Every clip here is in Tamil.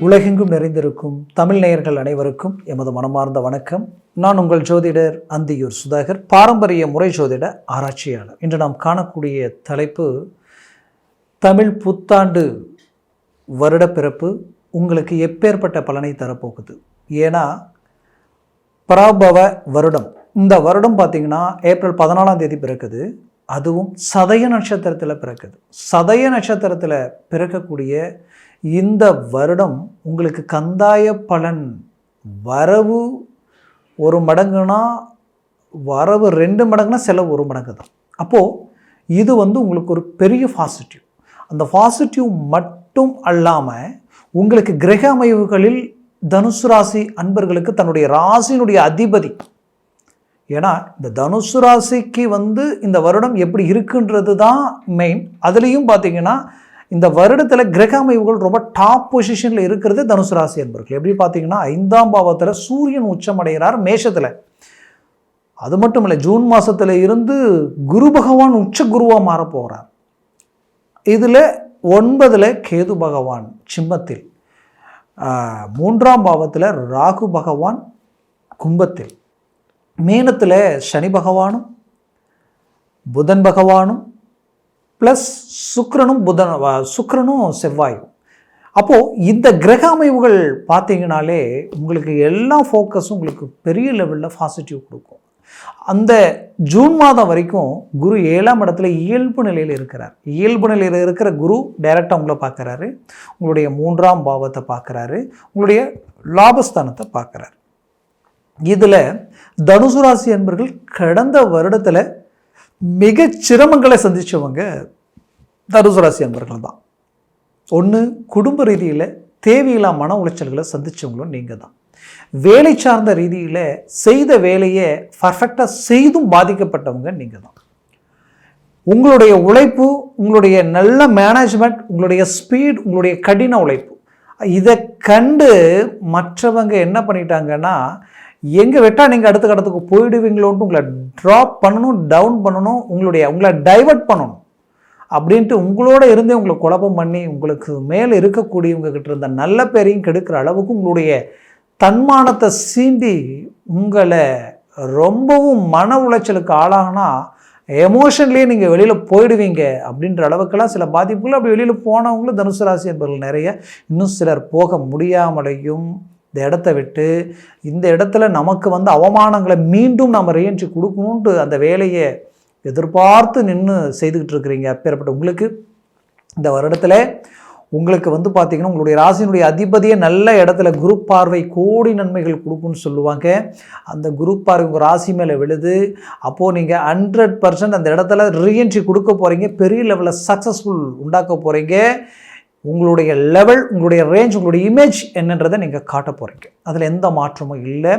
உலகெங்கும் நிறைந்திருக்கும் தமிழ் நேயர்கள் அனைவருக்கும் எமது மனமார்ந்த வணக்கம். நான் உங்கள் ஜோதிடர் அந்தியூர் சுதாகர், பாரம்பரிய முறை ஜோதிட ஆராய்ச்சியாளர். இன்று நாம் காணக்கூடிய தலைப்பு தமிழ் புத்தாண்டு வருட பிறப்பு உங்களுக்கு எப்பேற்பட்ட பலனை தரப்போகுது. ஏன்னா பராபவ வருடம், இந்த வருடம் பார்த்திங்கன்னா ஏப்ரல் 14 பிறக்குது. அதுவும் சதய நட்சத்திரத்தில் பிறக்குது. சதய நட்சத்திரத்தில் பிறக்கக்கூடிய இந்த வருடம் உங்களுக்கு கந்தாய பலன், வரவு 1 மடங்குனா வரவு 2 மடங்குனா செலவு 1 மடங்கு தான். அப்போது இது உங்களுக்கு ஒரு பெரிய பாசிட்டிவ். அந்த பாசிட்டிவ் மட்டும் அல்லாமல் உங்களுக்கு கிரக அமைவுகளில் தனுசு ராசி அன்பர்களுக்கு தன்னுடைய ராசியினுடைய அதிபதி, ஏன்னா இந்த தனுசு ராசிக்கு இந்த வருடம் எப்படி இருக்குன்றது தான் மெயின். அதுலேயும் பார்த்தீங்கன்னா இந்த வருடத்தில் கிரக அமைவுகள் ரொம்ப டாப் பொசிஷனில் இருக்கிறது தனுசு ராசி அன்பர்கள். எப்படி பார்த்தீங்கன்னா 5ஆம் பாவத்தில் சூரியன் உச்சமடைகிறார் மேஷத்தில். அது மட்டும் இல்லை, ஜூன் மாதத்தில் இருந்து குரு பகவான் உச்ச குருவாக மாறப்போகிறார். இதில் 9ல் கேது பகவான் சிம்மத்தில், 3ஆம் பாவத்தில் ராகு பகவான் கும்பத்தில், மீனத்தில் சனி பகவானும் புதன் பகவானும் ப்ளஸ் சுக்கிரனும் செவ்வாயும். அப்போது இந்த கிரக அமைவுகள் பார்த்தீங்கனாலே உங்களுக்கு எல்லா ஃபோக்கஸும் உங்களுக்கு பெரிய லெவலில் பாசிட்டிவ் கொடுக்கும். அந்த ஜூன் மாதம் வரைக்கும் குரு 7ஆம் இடத்துல இயல்பு நிலையில் இருக்கிறார். இயல்பு நிலையில் இருக்கிற குரு டைரெக்டாக உங்களை பார்க்குறாரு, உங்களுடைய 3ஆம் பாவத்தை பார்க்குறாரு, உங்களுடைய லாபஸ்தானத்தை பார்க்குறாரு. இதில் தனுசு ராசி என்பர்கள் கடந்த வருடத்தில் மிக சிரமங்களை சந்தித்தவங்க தனுசு ராசி அன்பர்கள் தான். ஒன்று, குடும்ப ரீதியில் தேவையில்லா மன உளைச்சல்களை சந்தித்தவங்களும் நீங்கள் தான். வேலை சார்ந்த ரீதியில் செய்த வேலையை பர்ஃபெக்டாக செய்தும் பாதிக்கப்பட்டவங்க நீங்கள் தான். உங்களுடைய உழைப்பு, உங்களுடைய நல்ல மேனேஜ்மெண்ட், உங்களுடைய ஸ்பீட், உங்களுடைய கடின உழைப்பு, இதை கண்டு மற்றவங்க என்ன பண்ணிட்டாங்கன்னா, எங்கே வெட்டா நீங்கள் அடுத்த கடத்துக்கு போயிடுவீங்களோன்ட்டு உங்களை ட்ராப் பண்ணணும், டவுன் பண்ணணும், உங்களை டைவர்ட் பண்ணணும் அப்படின்ட்டு உங்களோட இருந்தே உங்களை குழப்பம் பண்ணி உங்களுக்கு மேலே இருக்கக்கூடியவங்ககிட்ட இருந்த நல்ல பேரையும் கெடுக்கிற அளவுக்கு உங்களுடைய தன்மானத்தை சீண்டி உங்களை ரொம்பவும் மன உளைச்சலுக்கு ஆளாகனா எமோஷன்லேயே நீங்கள் வெளியில் போயிடுவீங்க அப்படின்ற அளவுக்கெல்லாம் சில பாதிப்புகள். அப்படி வெளியில் போனவங்களும் தனுசு ராசி என்பவர்கள் நிறைய, இன்னும் சிலர் போக முடியாமலையும் இந்த இடத்த விட்டு, இந்த இடத்துல நமக்கு அவமானங்களை மீண்டும் நம்ம ரீஎன்ட்ரி கொடுக்கணுன்ட்டு அந்த வேலையை எதிர்பார்த்து நின்று செய்துக்கிட்டு இருக்கிறீங்க. அப்பேற்பட்ட உங்களுக்கு இந்த வருடத்தில் உங்களுக்கு பார்த்திங்கன்னா உங்களுடைய ராசியினுடைய அதிபதியே நல்ல இடத்துல குரு பார்வை கோடி நன்மைகள் கொடுக்குன்னு சொல்லுவாங்க. அந்த குரு பார்வை உங்கள் ராசி மேலே விழுது. அப்போது நீங்கள் 100% அந்த இடத்துல ரீஎன்ட்ரி கொடுக்க போகிறீங்க, பெரிய லெவலில் சக்ஸஸ்ஃபுல் உண்டாக்க போகிறீங்க. உங்களுடைய லெவல், உங்களுடைய ரேஞ்ச், உங்களுடைய இமேஜ் என்னன்றதை நீங்கள் காட்ட போகிறீங்க. அதில் எந்த மாற்றமும் இல்லை.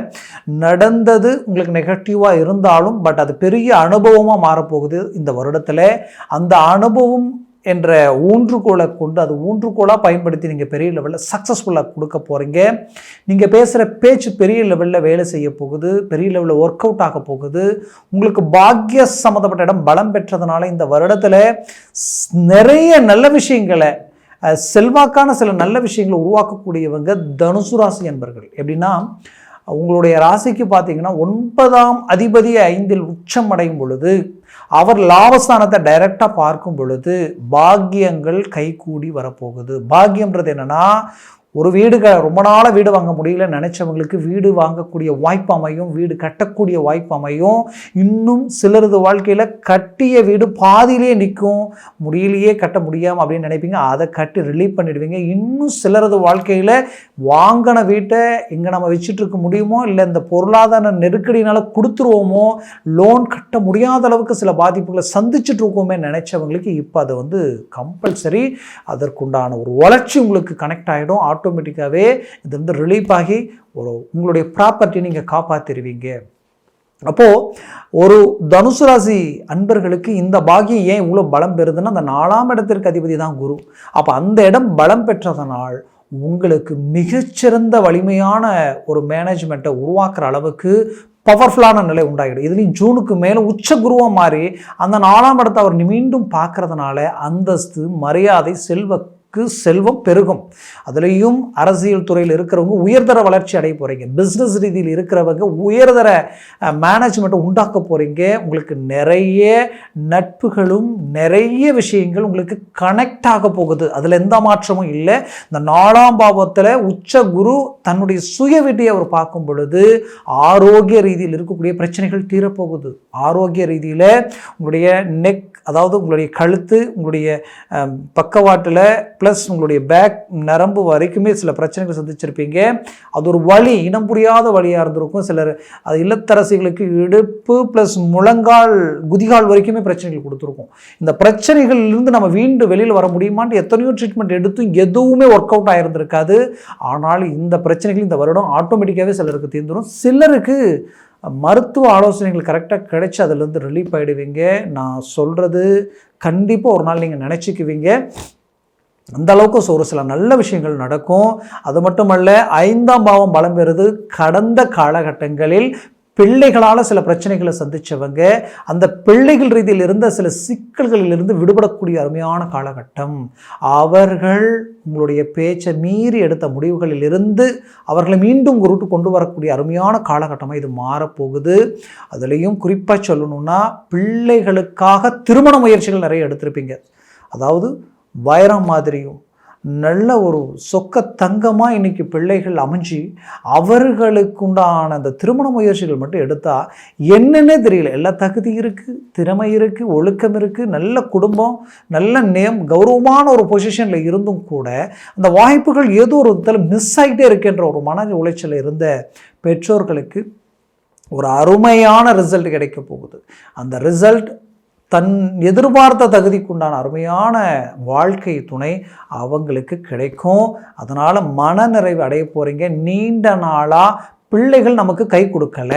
நடந்தது உங்களுக்கு நெகட்டிவாக இருந்தாலும் பட் அது பெரிய அனுபவமாக மாறப்போகுது இந்த வருடத்தில். அந்த அனுபவம் என்ற ஊன்றுகோலை கொண்டு, அது ஊன்றுகோலாக பயன்படுத்தி நீங்கள் பெரிய லெவலில் சக்ஸஸ்ஃபுல்லாக கொடுக்க போகிறீங்க. நீங்கள் பேசுகிற பேச்சு பெரிய லெவலில் வேலை செய்ய போகுது, பெரிய லெவலில் ஒர்க் அவுட் ஆக போகுது. உங்களுக்கு பாக்கிய சம்மந்தப்பட்ட இடம் பலம் பெற்றதுனால இந்த வருடத்தில் நிறைய நல்ல விஷயங்களை, செல்வாக்கான சில நல்ல விஷயங்களை உருவாக்கக்கூடியவங்க தனுசு ராசி என்பர்கள். எப்படின்னா உங்களுடைய ராசிக்கு பார்த்தீங்கன்னா 9ஆம் அதிபதி 5இல் உச்சம் அடையும் பொழுது, அவர் லாபஸ்தானத்தை டைரெக்டாக பார்க்கும் பொழுது பாக்கியங்கள் கைகூடி வரப்போகுது. பாக்கியம்ன்றது என்னென்னா, ஒரு ரொம்ப நாளாக வீடு வாங்க முடியல நினச்சவங்களுக்கு வீடு வாங்கக்கூடிய வாய்ப்பு அமையும், வீடு கட்டக்கூடிய வாய்ப்பு அமையும். இன்னும் சிலரது வாழ்க்கையில் கட்டிய வீடு பாதியிலே நிற்கும், முடியலையே கட்ட முடியாமல் அப்படின்னு நினைப்பீங்க, அதை கட்டி ரிலீவ் பண்ணிடுவீங்க. இன்னும் சிலரது வாழ்க்கையில் வாங்கின வீட்டை எங்கே நம்ம வச்சுட்ருக்க முடியுமோ, இல்லை இந்த பொருளாதார நெருக்கடினால் கொடுத்துருவோமோ, லோன் கட்ட முடியாத அளவுக்கு சில பாதிப்புகளை சந்திச்சுட்டு இருக்கோமே நினைச்சவங்களுக்கு இப்போ அதை கம்பல்சரி அதற்குண்டான ஒரு வளர்ச்சி உங்களுக்கு கனெக்ட் ஆகிடும். ஆட்டோமேட்டிக்காகவே இது ரிலீஃப் ஆகி உங்களுடைய ப்ராப்பர்ட்டி நீங்கள் காப்பாற்றிடுவீங்க. அப்போது ஒரு தனுசு ராசி அன்பர்களுக்கு இந்த பாக்கியம் ஏன் இவ்வளோ பலம் பெறுதுன்னா, அந்த 4ஆம் இடத்திற்கு அதிபதி தான் குரு. அப்போ அந்த இடம் பலம் பெற்றதனால் உங்களுக்கு மிகச்சிறந்த வலிமையான ஒரு மேனேஜ்மெண்ட்டை உருவாக்குற அளவுக்கு பவர்ஃபுல்லான நிலை உண்டாகிடும். இதுலேயும் ஜூனுக்கு மேலே உச்ச குருவாக மாறி அந்த 4ஆம் இடத்தை அவர் மீண்டும் பார்க்கறதுனால அந்தஸ்து, மரியாதை, செல்வ செல்வம் பெருகும். அதுலேயும் அரசியல் துறையில் இருக்கிறவங்க உயர்தர வளர்ச்சி அடைய போகிறீங்க. பிஸ்னஸ் ரீதியில் இருக்கிறவங்க உயர்தர மேனேஜ்மெண்ட்டை உண்டாக்க போகிறீங்க. உங்களுக்கு நிறைய நட்புகளும் நிறைய விஷயங்கள் உங்களுக்கு கனெக்ட் ஆக போகுது. அதில் எந்த மாற்றமும் இல்லை. இந்த 4ஆம் பாவத்தில் உச்ச குரு தன்னுடைய சுய வீட்டை அவர் பார்க்கும் பொழுது ஆரோக்கிய ரீதியில் இருக்கக்கூடிய பிரச்சனைகள் தீரப்போகுது. ஆரோக்கிய ரீதியில் உங்களுடைய நெக், அதாவது உங்களுடைய கழுத்து, உங்களுடைய பக்கவாட்டில் ப்ளஸ் உங்களுடைய பேக் நரம்பு வரைக்குமே சில பிரச்சனைகள் சந்திச்சிருப்பீங்க. அது ஒரு வலி, இனம் புரியாத வழியாக இருந்திருக்கும். சிலர் அது இல்லத்தரசிகளுக்கு இடுப்பு ப்ளஸ் முழங்கால் குதிகால் வரைக்குமே பிரச்சனைகள் கொடுத்துருக்கும். இந்த பிரச்சனைகளிலிருந்து நம்ம வீண்டு வெளியில் வர முடியுமான்னு எத்தனையோ ட்ரீட்மெண்ட் எடுத்தும் எதுவுமே ஒர்க் அவுட் ஆகிருந்திருக்காது. ஆனால் இந்த பிரச்சனைகள் இந்த வருடம் ஆட்டோமேட்டிக்காகவே சிலருக்கு தீர்ந்துடும். சிலருக்கு மருத்துவ ஆலோசனைகள் கரெக்டாக கிடைச்சி அதிலிருந்து ரிலீஃப் ஆகிடுவீங்க. நான் சொல்கிறது கண்டிப்பாக ஒரு நாள் நீங்கள் நினச்சிக்குவீங்க. அந்த அளவுக்கு ஒரு சில நல்ல விஷயங்கள் நடக்கும். அது மட்டுமல்ல, 5ஆம் பாவம் பலம் பெறுது. கடந்த காலகட்டங்களில் பிள்ளைகளால் சில பிரச்சனைகளை சந்தித்தவங்க அந்த பிள்ளைகள் ரீதியில் இருந்த சில சிக்கல்களிலிருந்து விடுபடக்கூடிய அருமையான காலகட்டம். அவர்கள் உங்களுடைய பேச்சை மீறி எடுத்த முடிவுகளிலிருந்து அவர்களை மீண்டும் குருட்டு கொண்டு வரக்கூடிய அருமையான காலகட்டமாக இது மாறப்போகுது. அதுலேயும் குறிப்பாக சொல்லணும்னா, பிள்ளைகளுக்காக திருமண முயற்சிகள் நிறைய எடுத்திருப்பீங்க. அதாவது வைரம் மாதிரியும் நல்ல ஒரு சொக்க தங்கமாக இன்றைக்கி பிள்ளைகள் அமைஞ்சு அவர்களுக்குண்டான அந்த திருமண முயற்சிகள் மட்டும் எடுத்தால் என்னன்னே தெரியல. எல்லா தகுதி இருக்குது, திறமை இருக்குது, ஒழுக்கம் இருக்குது, நல்ல குடும்பம், நல்ல நேம், கௌரவமான ஒரு பொசிஷனில் இருந்தும் கூட அந்த வாய்ப்புகள் ஏதோ ஒரு விதத்தில் மிஸ் ஆகிட்டே இருக்கின்ற ஒரு மன உளைச்சல் இருந்த பெற்றோர்களுக்கு ஒரு அருமையான ரிசல்ட் கிடைக்க போகுது. அந்த ரிசல்ட் தன் எதிர்பார்த்த தகுதிக்குண்டான அருமையான வாழ்க்கை துணை அவங்களுக்கு கிடைக்கும். அதனால் மனநிறைவு அடைய போகிறீங்க. நீண்ட நாளாக பிள்ளைகள் நமக்கு கை கொடுக்கல,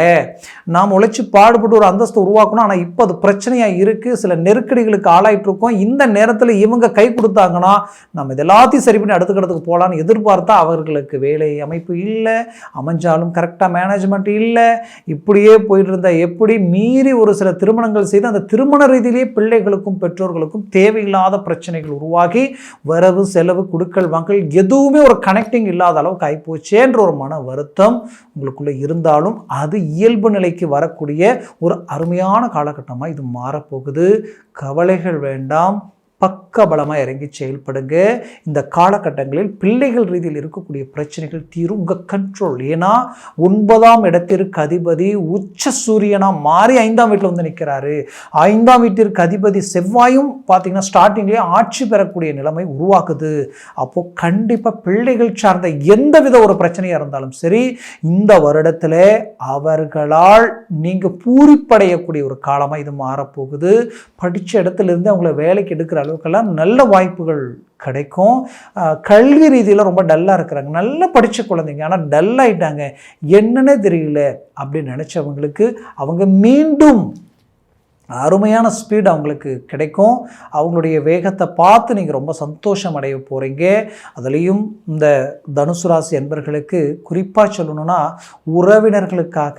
நாம் உழைச்சி பாடுபட்டு ஒரு அந்தஸ்து உருவாக்கணும், ஆனால் இப்போ அது பிரச்சனையாக இருக்குது, சில நெருக்கடிகளுக்கு ஆளாயிட்டிருக்கோம். இந்த நேரத்தில் இவங்க கை கொடுத்தாங்கன்னா நம்ம இது எல்லாத்தையும் சரி பண்ணி அடுத்த கடத்துக்கு போகலான்னு எதிர்பார்த்தா அவர்களுக்கு வேலை அமைப்பு இல்லை, அமைஞ்சாலும் கரெக்டாக மேனேஜ்மெண்ட் இல்லை. இப்படியே போயிட்டு இருந்தால் எப்படி மீறி ஒரு சில திருமணங்கள் செய்து அந்த திருமண ரீதியிலேயே பிள்ளைகளுக்கும் பெற்றோர்களுக்கும் தேவையில்லாத பிரச்சனைகள் உருவாகி வரவு செலவு கொடுக்கல் வாங்கல் எதுவுமே ஒரு கனெக்டிங் இல்லாத அளவுக்கு ஆகிப்போச்சேன்ற ஒரு மன வருத்தம் உங்களுக்குள்ளே இருந்தாலும் அது இயல்பு நிலைக்கு வரக்கூடிய ஒரு அருமையான காலகட்டமாக இது மாறப்போகுது. கவலைகள் வேண்டாம், பக்கபலமாக இறங்கி செயல்படுங்க. இந்த காலகட்டங்களில் பிள்ளைகள் ரீதியில் இருக்கக்கூடிய பிரச்சனைகள் தீரும், உங்கள் கண்ட்ரோல். ஏன்னா 9ஆம் இடத்திற்கு அதிபதி உச்ச சூரியனாக மாறி 5ஆம் வீட்டில் வந்து நிற்கிறாரு. 5ஆம் வீட்டிற்கு அதிபதி செவ்வாயும் பார்த்தீங்கன்னா ஸ்டார்டிங்லேயே ஆட்சி பெறக்கூடிய நிலைமை உருவாக்குது. அப்போது கண்டிப்பாக பிள்ளைகள் சார்ந்த எந்தவித ஒரு பிரச்சனையாக இருந்தாலும் சரி, இந்த வருடத்தில் அவர்களால் நீங்கள் பூரிப்படையக்கூடிய ஒரு காலமாக இது மாறப்போகுது. படித்த இடத்துலேருந்து அவங்கள வேலைக்கு எடுக்கிற அளவுக்கெல்லாம் நல்ல வாய்ப்புகள் கிடைக்கும். கல்வி ரீதியில் ரொம்ப டல்லாக இருக்கிறாங்க, நல்லா படித்த குழந்தைங்க ஆனால் டல்லாகிட்டாங்க, என்னன்னே தெரியல அப்படின்னு நினச்சவங்களுக்கு அவங்க மீண்டும் அருமையான ஸ்பீடு அவங்களுக்கு கிடைக்கும். அவங்களுடைய வேகத்தை பார்த்து நீங்கள் ரொம்ப சந்தோஷம் அடைய போகிறீங்க. அதுலேயும் இந்த தனுசு ராசி என்பர்களுக்கு குறிப்பாக சொல்லணும்னா, உறவினர்களுக்காக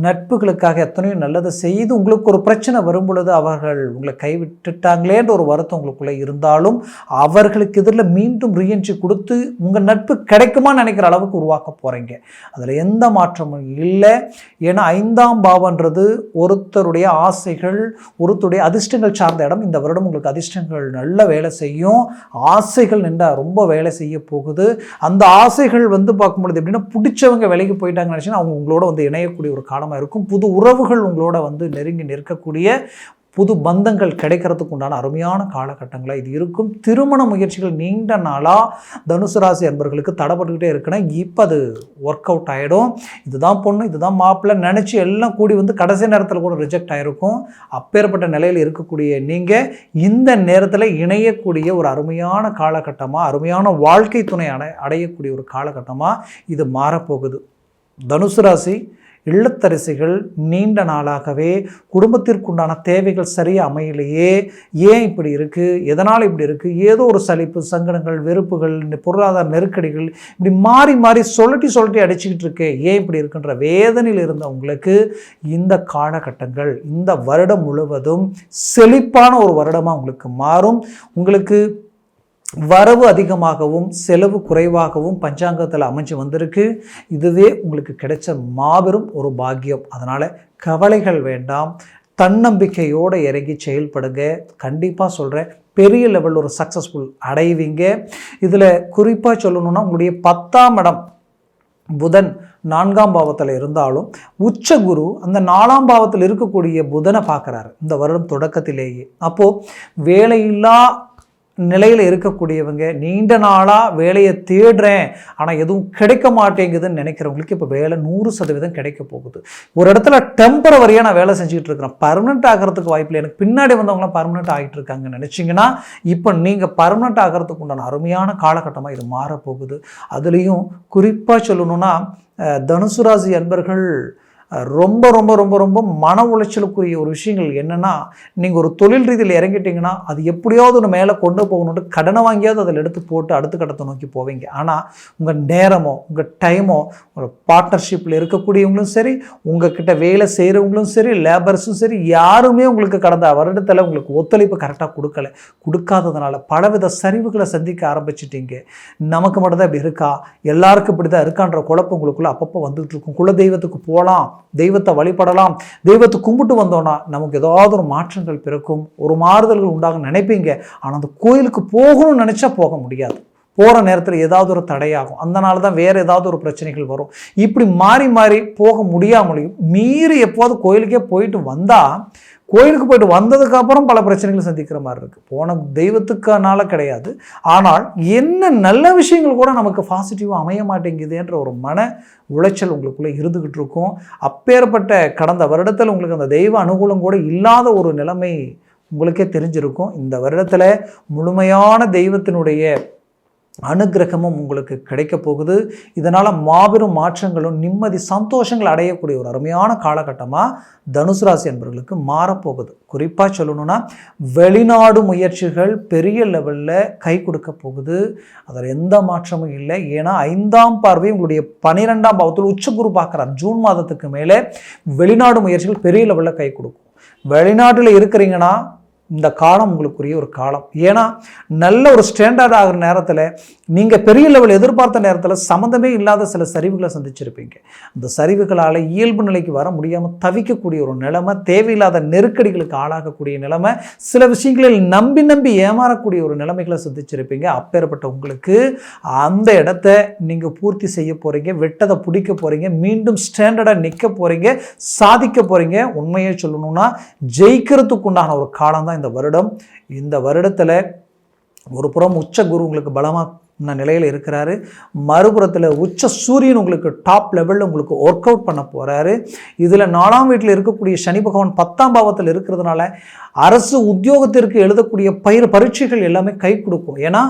நட்புகளுக்காக எத்தனையோ நல்லதை செய்து உங்களுக்கு ஒரு பிரச்சனை வரும் பொழுது அவர்கள் உங்களை கைவிட்டுட்டாங்களேன்ற ஒரு வருத்தம் உங்களுக்குள்ளே இருந்தாலும் அவர்களுக்கு எதிரில் மீண்டும் ரீஎன்ட்ரி கொடுத்து உங்கள் நட்பு கிடைக்குமான்னு நினைக்கிற அளவுக்கு உருவாக்க போகிறீங்க. அதில் எந்த மாற்றமும் இல்லை. ஏன்னா 5ஆம் பாவன்றது ஒருத்தருடைய ஆசைகள், ஒருத்தருடைய அதிர்ஷ்டங்கள் சார்ந்த இடம். இந்த வருடம் உங்களுக்கு அதிர்ஷ்டங்கள் நல்ல வேலை செய்யும். ஆசைகள் நின்றா ரொம்ப வேலை செய்ய போகுது. அந்த ஆசைகள் வந்து பார்க்கும்பொழுது எப்படின்னா, பிடிச்சவங்க விலைக்கு போயிட்டாங்கன்னு நினச்சின்னா அவங்க உங்களோட வந்து இணையக்கூடிய ஒரு காலமாக இருக்கும். புது உறவுகள் உங்களோட வந்து நெருங்கி நிற்கக்கூடிய புது பந்தங்கள் கிடைக்கிறதுக்கு உண்டான அருமையான காலகட்டங்களாக இது இருக்கும். திருமண முயற்சிகள் நீண்ட நாளாக தனுசு ராசி அன்பர்களுக்கு தடைப்பட்டுக்கிட்டே இருக்குன்னா இப்போ அது ஒர்க் அவுட் ஆகிடும். இதுதான் பொண்ணு, இதுதான் மாப்பிள்ளை நினச்சி எல்லாம் கூடி வந்து கடைசி நேரத்தில் கூட ரிஜெக்ட் ஆகிருக்கும். அப்பேற்பட்ட நிலையில் இருக்கக்கூடிய நீங்கள் இந்த நேரத்தில் இணையக்கூடிய ஒரு அருமையான காலகட்டமாக, அருமையான வாழ்க்கை துணை அடையக்கூடிய ஒரு காலகட்டமாக இது மாறப்போகுது. தனுசு ராசி இல்லத்தரசிகள் நீண்ட நாளாகவே குடும்பத்திற்குண்டான தேவைகள் சரியாக அமையலையே, ஏன் இப்படி இருக்குது, எதனால் இப்படி இருக்குது, ஏதோ ஒரு சலிப்பு, சங்கடங்கள், வெறுப்புகள், பொருளாதார நெருக்கடிகள் இப்படி மாறி மாறி சொல்லட்டி அடிச்சுக்கிட்டு இருக்கு, ஏன் இப்படி இருக்குன்ற வேதனையில் இருந்த உங்களுக்கு இந்த காலகட்டங்கள் இந்த வருடம் முழுவதும் செழிப்பான ஒரு வருடமாக உங்களுக்கு மாறும். உங்களுக்கு வரவு அதிகமாகவும் செலவு குறைவாகவும் பஞ்சாங்கத்தில் அமைஞ்சு வந்திருக்கு. இதுவே உங்களுக்கு கிடைச்ச மாபெரும் ஒரு பாக்கியம். அதனால் கவலைகள் வேண்டாம், தன்னம்பிக்கையோடு இறங்கி செயல்படுங்க. கண்டிப்பாக சொல்கிறேன், பெரிய லெவல் ஒரு சக்ஸஸ்ஃபுல் அடைவீங்க. இதில் குறிப்பாக சொல்லணும்னா உங்களுடைய 10ஆம் இடம் புதன் 4ஆம் பாவத்தில் இருந்தாலும் உச்ச குரு அந்த 4ஆம் பாவத்தில் இருக்கக்கூடிய புதனை பார்க்குறாரு இந்த வருடம் தொடக்கத்திலேயே. அப்போது வேலையில்லா நிலையில் இருக்கக்கூடியவங்க, நீண்ட நாளாக வேலையை தேடுறேன் ஆனால் எதுவும் கிடைக்க மாட்டேங்குதுன்னு நினைக்கிறவங்களுக்கு இப்போ வேலை 100% கிடைக்க போகுது. ஒரு இடத்துல டெம்பரவரியாக நான் வேலை செஞ்சுக்கிட்டு இருக்கிறேன், பர்மனெண்ட் ஆகிறதுக்கு வாய்ப்பில்லை, எனக்கு பின்னாடி வந்தவங்களாம் பர்மனெண்ட் ஆகிட்டு இருக்காங்கன்னு நினச்சிங்கன்னா இப்போ நீங்கள் பர்மனெண்ட் ஆகிறதுக்கு உண்டான அருமையான காலகட்டமாக இது மாறப்போகுது. அதுலேயும் குறிப்பாக சொல்லணும்னா தனுசு ராசி அன்பர்கள் ரொம்ப ரொம்ப ரொம்ப ரொம்ப மன உளைச்சலுக்குரிய ஒரு விஷயங்கள் என்னென்னா, நீங்கள் ஒரு தொழில் ரீதியில் இறங்கிட்டீங்கன்னா அது எப்படியாவது ஒன்று மேலே கொண்டு போகணுன்ட்டு கடனை வாங்கியாவது அதில் எடுத்து போட்டு அடுத்த கட்டத்தை நோக்கி போவீங்க. ஆனால் உங்கள் நேரமோ உங்கள் டைமோ உங்கள் பார்ட்னர்ஷிப்பில் இருக்கக்கூடியவங்களும் சரி, உங்ககிட்ட வேலை செய்கிறவங்களும் சரி, லேபர்ஸும் சரி, யாருமே உங்களுக்கு கடந்த வருடத்தில் உங்களுக்கு ஒத்துழைப்பு கரெக்டாக கொடுக்காததுனால பலவித சரிவுகளை சந்திக்க ஆரம்பிச்சிட்டீங்க. நமக்கு மட்டும்தான் இப்படி இருக்கா, எல்லாருக்கும் இப்படி தான் இருக்கான்ற குழப்பம் உங்களுக்குள்ளே அப்பப்போ வந்துட்டு இருக்கும். குல தெய்வத்துக்கு போகலாம், தெய்வத்தை வழிபடலாம், தெய்வத்தை கும்பிட்டு வந்தோன்னா நமக்கு ஏதாவது ஒரு மாற்றங்கள் பிறக்கும், ஒரு மாறுதல்கள் உண்டாகும் நினைப்பீங்க. ஆனால் அந்த கோயிலுக்கு போகணும்னு நினச்சா போக முடியாது, போகிற நேரத்தில் ஏதாவது ஒரு தடையாகும், அதனால தான் வேறு ஏதாவது ஒரு பிரச்சனைகள் வரும். இப்படி மாறி மாறி போக முடியாமலையும் மீறி எப்போது கோயிலுக்கே போயிட்டு வந்தால், கோயிலுக்கு போயிட்டு வந்ததுக்கப்புறம் பல பிரச்சனைகள் சந்திக்கிற மாதிரி இருக்குது. போன தெய்வத்துக்கானால கிடையாது, ஆனால் என்ன நல்ல விஷயங்கள் கூட நமக்கு பாசிட்டிவாக அமைய மாட்டேங்குதுன்ற ஒரு மன உளைச்சல் உங்களுக்குள்ளே இருந்துக்கிட்டு இருக்கும். அப்பேற்பட்ட கடந்த வருடத்தில் உங்களுக்கு அந்த தெய்வ அனுகூலம் கூட இல்லாத ஒரு நிலைமை உங்களுக்கே தெரிஞ்சிருக்கும். இந்த வருடத்தில் முழுமையான தெய்வத்தினுடைய அனுகிரகமும் உங்களுக்கு கிடைக்க போகுது. இதனால் மாபெரும் மாற்றங்களும் நிம்மதி சந்தோஷங்கள் அடையக்கூடிய ஒரு அருமையான காலகட்டமாக தனுசு ராசி என்பவர்களுக்கு மாறப்போகுது. குறிப்பாக சொல்லணும்னா வெளிநாடு முயற்சிகள் பெரிய லெவலில் கை கொடுக்க போகுது, அதில் எந்த மாற்றமும் இல்லை. ஏன்னா 5ஆம் பார்வை உங்களுடைய 12ஆம் பாவத்தில் உச்சகுரு பார்க்குறார். ஜூன் மாதத்துக்கு மேலே வெளிநாடு முயற்சிகள் பெரிய லெவலில் கை கொடுக்கும். வெளிநாட்டில் இருக்கிறீங்கன்னா இந்த காலம் உங்களுக்குரிய ஒரு காலம். ஏன்னா நல்ல ஒரு ஸ்டாண்டர்ட் ஆகிற நேரத்தில் நீங்கள் பெரிய லெவல் எதிர்பார்த்த நேரத்தில் சம்மந்தமே இல்லாத சில சரிவுகளை சந்திச்சிருப்பீங்க. அந்த சரிவுகளால் இயல்பு நிலைக்கு வர முடியாமல் தவிக்கக்கூடிய ஒரு நிலைமை, தேவையில்லாத நெருக்கடிகளுக்கு ஆளாகக்கூடிய நிலைமை, சில விஷயங்களில் நம்பி ஏமாறக்கூடிய ஒரு நிலைமைகளை சந்திச்சிருப்பீங்க. அப்பேற்பட்ட உங்களுக்கு அந்த இடத்த நீங்கள் பூர்த்தி செய்ய போகிறீங்க, வெட்டதை பிடிக்க போகிறீங்க, மீண்டும் ஸ்டாண்டர்டாக நிற்க போகிறீங்க, சாதிக்க போகிறீங்க. உண்மையை சொல்லணும்னா ஜெயிக்கிறதுக்கு உண்டான ஒரு காலம் தான் இந்த வருடம். இந்த வருடத்தில் ஒரு புறம் உச்ச குரு உங்களுக்கு பலமாக நிலையில் இருக்கிறாரு, மறுபுறத்தில் உச்ச சூரியன் உங்களுக்கு டாப் லெவலில் உங்களுக்கு ஒர்க் அவுட் பண்ண போகிறாரு. இதில் 4ஆம் வீட்டில் இருக்கக்கூடிய சனி பகவான் 10ஆம் பாவத்தில் இருக்கிறதுனால அரசு உத்தியோகத்திற்கு எழுதக்கூடிய பரீட்சைகள் எல்லாமே கை கொடுக்கும். ஏன்னா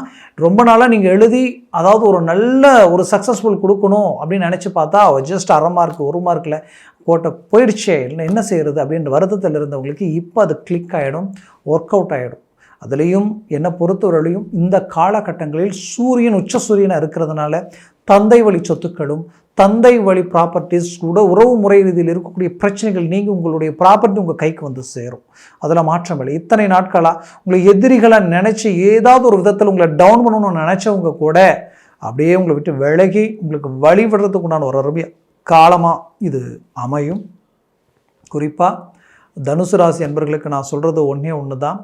ரொம்ப நாளாக நீங்கள் எழுதி அதாவது ஒரு நல்ல ஒரு சக்ஸஸ்ஃபுல் கொடுக்கணும் அப்படின்னு நினச்சி பார்த்தா ஜஸ்ட் 1/2 மார்க் 1 மார்க்கில் கோட்டை போயிடுச்சே, இல்லை என்ன செய்கிறது அப்படின்ற வருத்தத்தில் இருந்தவங்களுக்கு இப்போ அது கிளிக் ஆகிடும், ஒர்க் அவுட் ஆகிடும். அதுலேயும் என்னை பொறுத்தவரையிலையும் இந்த காலகட்டங்களில் சூரியன் உச்ச சூரியனாக இருக்கிறதுனால தந்தை வழி சொத்துக்களும் தந்தை வழி ப்ராப்பர்ட்டிஸ் கூட உறவு முறை ரீதியில் இருக்கக்கூடிய பிரச்சனைகள் நீங்கள் உங்களுடைய ப்ராப்பர்ட்டி உங்கள் கைக்கு வந்து சேரும். அதில் மாற்றம் இல்லை. இத்தனை நாட்களாக உங்களை எதிரிகளை நினச்சி ஏதாவது ஒரு விதத்தில் உங்களை டவுன் பண்ணணும்னு நினச்சவங்க கூட அப்படியே உங்களை விட்டு விலகி உங்களுக்கு வழிபடுறதுக்கு உண்டான ஒரு அருமைய காலமாக இது அமையும். குறிப்பாக தனுசு ராசி என்பவர்களுக்கு நான் சொல்கிறது ஒன்று தான்,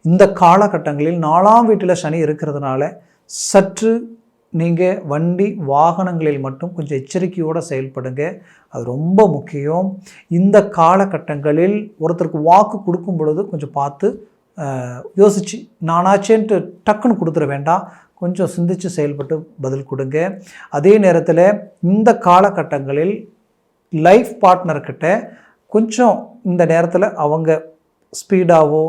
இந்த காலகட்டங்களில் 4ஆம் வீட்டில் சனி இருக்கிறதுனால சற்று நீங்கள் வண்டி வாகனங்களில் மட்டும் கொஞ்சம் எச்சரிக்கையோடு செயல்படுங்க, அது ரொம்ப முக்கியம். இந்த காலகட்டங்களில் ஒருத்தருக்கு வாக்கு கொடுக்கும் பொழுது கொஞ்சம் பார்த்து யோசித்து நானாச்சேன்ட்டு டக்குன்னு கொடுத்துட வேண்டாம், கொஞ்சம் சிந்தித்து செயல்பட்டு பதில் கொடுங்க. அதே நேரத்தில் இந்த காலகட்டங்களில் லைஃப் பார்ட்னர்கிட்ட கொஞ்சம் இந்த நேரத்தில் அவங்க ஸ்பீடாகவோ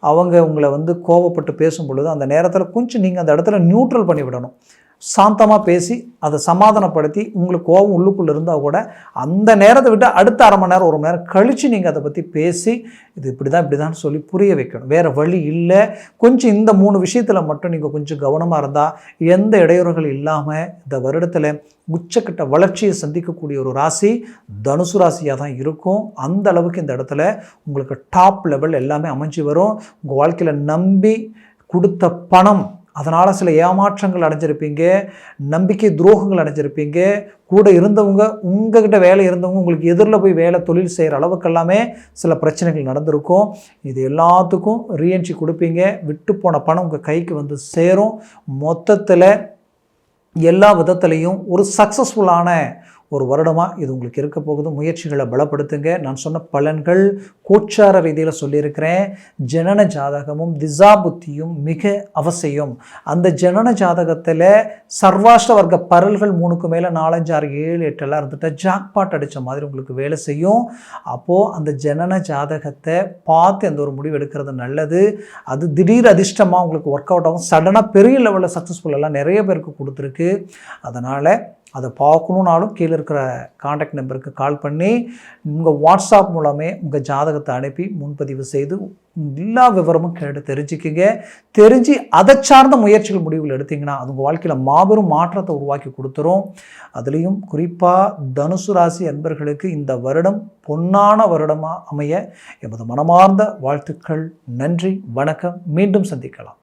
அவங்க உங்களை கோவப்பட்டு பேசும் பொழுது அந்த நேரத்தில் கொஞ்சம் நீங்கள் அந்த இடத்துல நியூட்ரல் பண்ணி விடணும். சாந்தமாக பேசி அதை சமாதானப்படுத்தி உங்களுக்கு கோபம் உள்ளுக்குள்ளே இருந்தால் கூட அந்த நேரத்தை விட்டு அடுத்த 1/2 மணி நேரம் 1 மணி நேரம் கழித்து நீங்கள் அதை பற்றி பேசி இது இப்படி தான் சொல்லி புரிய வைக்கணும். வேறு வழி இல்லை. கொஞ்சம் இந்த 3 விஷயத்தில் மட்டும் நீங்கள் கொஞ்சம் கவனமாக இருந்தால் எந்த இடையூறுகள் இல்லாமல் இந்த வருடத்தில் உச்சக்கட்ட வளர்ச்சியை சந்திக்கக்கூடிய ஒரு ராசி தனுசு ராசியாக தான் இருக்கும். அந்த அளவுக்கு இந்த இடத்துல உங்களுக்கு டாப் லெவல் எல்லாமே அமைஞ்சு வரும். உங்கள் வாழ்க்கையில் நம்பி கொடுத்த பணம் அதனால் சில ஏமாற்றங்கள் அடைஞ்சிருப்பீங்க, நம்பிக்கை துரோகங்கள் அடைஞ்சிருப்பீங்க. கூட இருந்தவங்க, உங்ககிட்ட வேலை இருந்தவங்க உங்களுக்கு எதிரில் போய் வேலை தொழில் செய்கிற அளவுக்கு எல்லாமே சில பிரச்சனைகள் நடந்திருக்கும். இது எல்லாத்துக்கும் ரீஎன்ட்ரி கொடுப்பீங்க. விட்டு போன பணம் உங்கள் கைக்கு வந்து சேரும். மொத்தத்தில் எல்லா விதத்துலேயும் ஒரு சக்ஸஸ்ஃபுல்லான ஒரு வருடமாக இது உங்களுக்கு இருக்க போகுது. முயற்சிகளை பலப்படுத்துங்க. நான் சொன்ன பலன்கள் கோச்சார ரீதியில் சொல்லியிருக்கிறேன். ஜனன ஜாதகமும் திசா புத்தியும் மிக அவசியம். அந்த ஜனன ஜாதகத்தில் சர்வாஷ்ட வர்க்க பரல்கள் 3க்கு மேலே 4, 5, 6, 7, 8 இருந்துட்டு ஜாக்பாட் அடித்த மாதிரி உங்களுக்கு வேலை செய்யும். அப்போது அந்த ஜனன ஜாதகத்தை பார்த்து எந்த ஒரு முடிவு எடுக்கிறது நல்லது. அது திடீர் அதிர்ஷ்டமாக உங்களுக்கு ஒர்க் அவுட் ஆகும். சடனாக பெரிய லெவலில் சக்ஸஸ்ஃபுல் எல்லாம் நிறைய பேருக்கு கொடுத்துருக்கு. அதனால் அதை பார்க்கணுன்னாலும் கீழே இருக்கிற காண்டாக்ட் நம்பருக்கு கால் பண்ணி உங்கள் வாட்ஸ்அப் மூலமே உங்கள் ஜாதகத்தை அனுப்பி முன்பதிவு செய்து எல்லா விவரமும் கேட்டு தெரிஞ்சுக்கிங்க. தெரிஞ்சு அதை சார்ந்த முயற்சிகள் முடிவுகள் எடுத்திங்கன்னா அது உங்கள் வாழ்க்கையில் மாபெரும் மாற்றத்தை உருவாக்கி கொடுத்துரும். அதுலேயும் குறிப்பாக தனுசு ராசி அன்பர்களுக்கு இந்த வருடம் பொன்னான வருடமாக அமைய எமது மனமார்ந்த வாழ்த்துக்கள். நன்றி, வணக்கம். மீண்டும் சந்திக்கலாம்.